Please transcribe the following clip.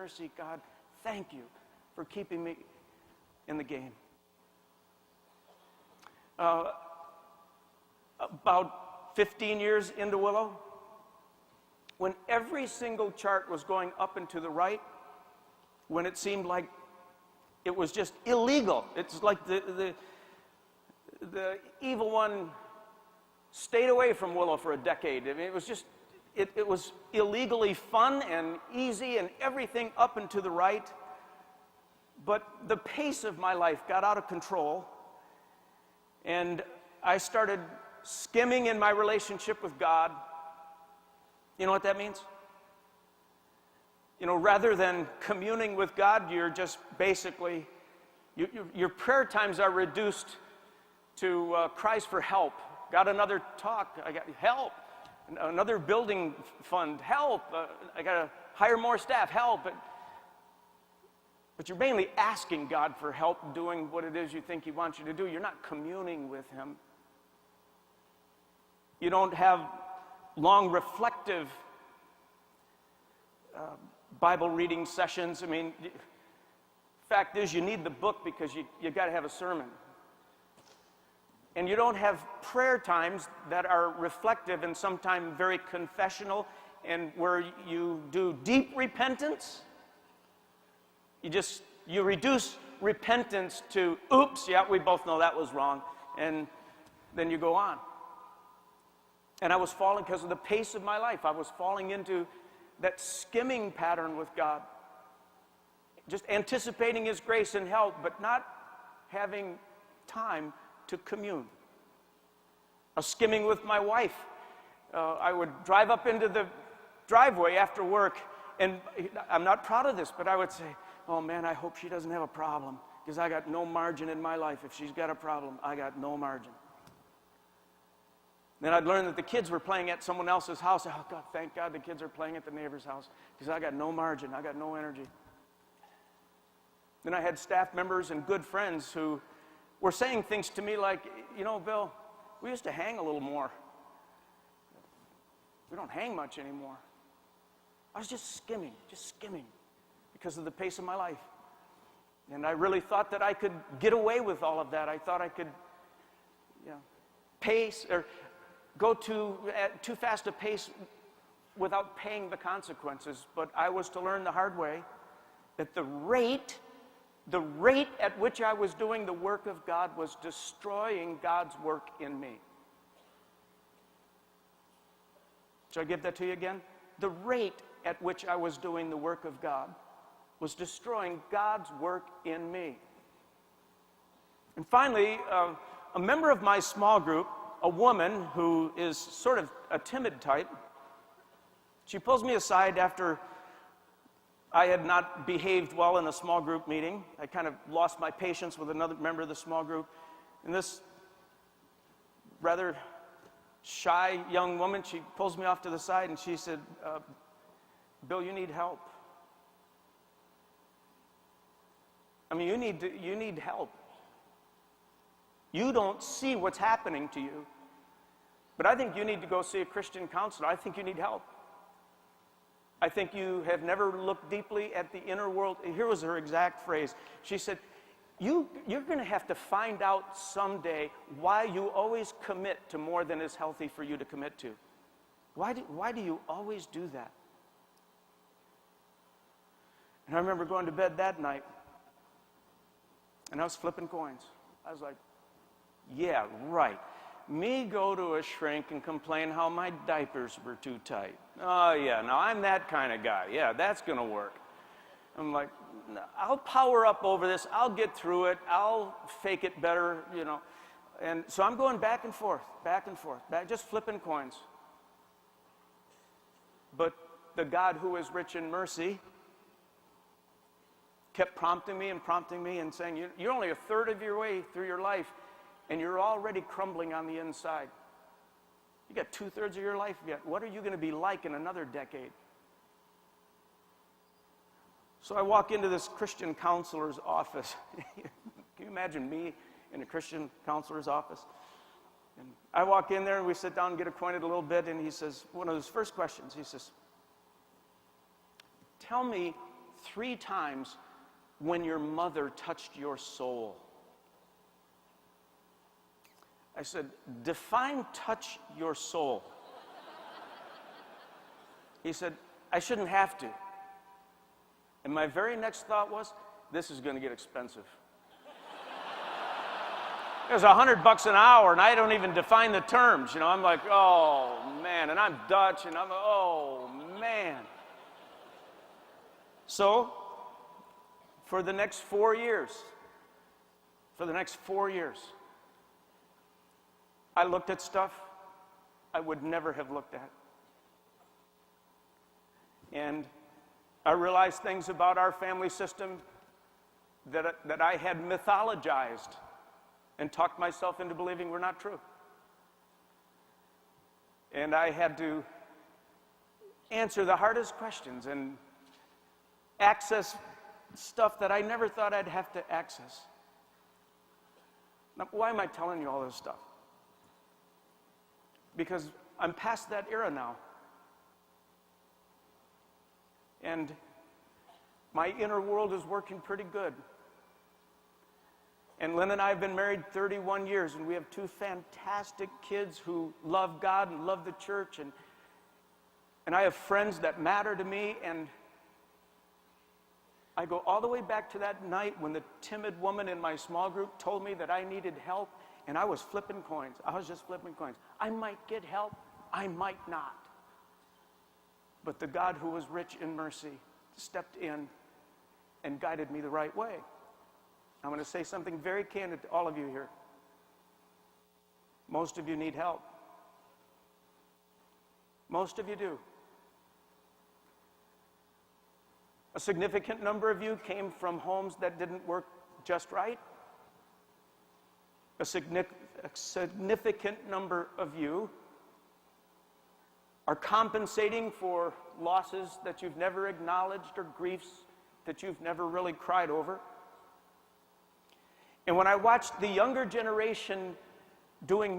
mercy, God, thank you for keeping me in the game. About 15 years into Willow, when every single chart was going up and to the right, when it seemed like it was just illegal. It's like the evil one stayed away from Willow for a decade. I mean, it was just, it was illegally fun and easy and everything up and to the right. But the pace of my life got out of control, and I started skimming in my relationship with God. You know what that means? You know, rather than communing with God, you're just basically, your prayer times are reduced to cries for help. Got another talk, I got help. Another building fund, help. I got to hire more staff, help. But you're mainly asking God for help doing what it is you think He wants you to do. You're not communing with Him. You don't have long reflective Bible reading sessions. I mean, fact is, you need the book because you got to have a sermon. And you don't have prayer times that are reflective and sometimes very confessional, and where you do deep repentance. You reduce repentance to, oops, yeah, we both know that was wrong, and then you go on. And I was falling, because of the pace of my life, I was falling into that skimming pattern with God. Just anticipating His grace and help, but not having time to commune. I was skimming with my wife. I would drive up into the driveway after work, and I'm not proud of this, but I would say, oh man, I hope she doesn't have a problem, because I got no margin in my life. If she's got a problem, I got no margin. Then I'd learn that the kids were playing at someone else's house. Oh God, thank God the kids are playing at the neighbor's house, because I got no margin, I got no energy. Then I had staff members and good friends who were saying things to me like, you know, Bill, we used to hang a little more. We don't hang much anymore. I was just skimming, because of the pace of my life. And I really thought that I could get away with all of that. I thought I could, pace or go at too fast a pace without paying the consequences. But I was to learn the hard way that the rate at which I was doing the work of God was destroying God's work in me. Should I give that to you again? The rate at which I was doing the work of God was destroying God's work in me. And finally, a member of my small group, a woman who is sort of a timid type, she pulls me aside after I had not behaved well in a small group meeting. I kind of lost my patience with another member of the small group. And this rather shy young woman, she pulls me off to the side and she said, Bill, you need help. I mean, you need help. You don't see what's happening to you. But I think you need to go see a Christian counselor. I think you need help. I think you have never looked deeply at the inner world. Here was her exact phrase. She said, you're going to have to find out someday why you always commit to more than is healthy for you to commit to. Why do you always do that? And I remember going to bed that night, and I was flipping coins. I was like, yeah, right. Me go to a shrink and complain how my diapers were too tight. Oh, yeah, now I'm that kind of guy. Yeah, that's going to work. I'm like, I'll power up over this. I'll get through it. I'll fake it better, And so I'm going back and forth, just flipping coins. But the God who is rich in mercy kept prompting me and saying, you're only a third of your way through your life, and you're already crumbling on the inside. You got 2/3 of your life yet. What are you going to be like in another decade? So I walk into this Christian counselor's office. Can you imagine me in a Christian counselor's office? And I walk in there and we sit down and get acquainted a little bit, and he says, one of his first questions, he says, tell me 3 times when your mother touched your soul. I said, define touch your soul. He said, I shouldn't have to. And my very next thought was, this is going to get expensive. It was $100 an hour, and I don't even define the terms. You know, I'm like, oh, man. And I'm Dutch, and I'm, oh, man. So, for the next 4 years, I looked at stuff I would never have looked at. And I realized things about our family system that I had mythologized and talked myself into believing were not true. And I had to answer the hardest questions and access stuff that I never thought I'd have to access. Now, why am I telling you all this stuff? Because I'm past that era now. And my inner world is working pretty good. And Lynn and I have been married 31 years, and we have 2 fantastic kids who love God and love the church. And I have friends that matter to me. And I go all the way back to that night when the timid woman in my small group told me that I needed help, and I was flipping coins. I was just flipping coins. I might get help, I might not. But the God who was rich in mercy stepped in and guided me the right way. I'm going to say something very candid to all of you here. Most of you need help. Most of you do. A significant number of you came from homes that didn't work just right. A significant number of you are compensating for losses that you've never acknowledged or griefs that you've never really cried over. And when I watched the younger generation doing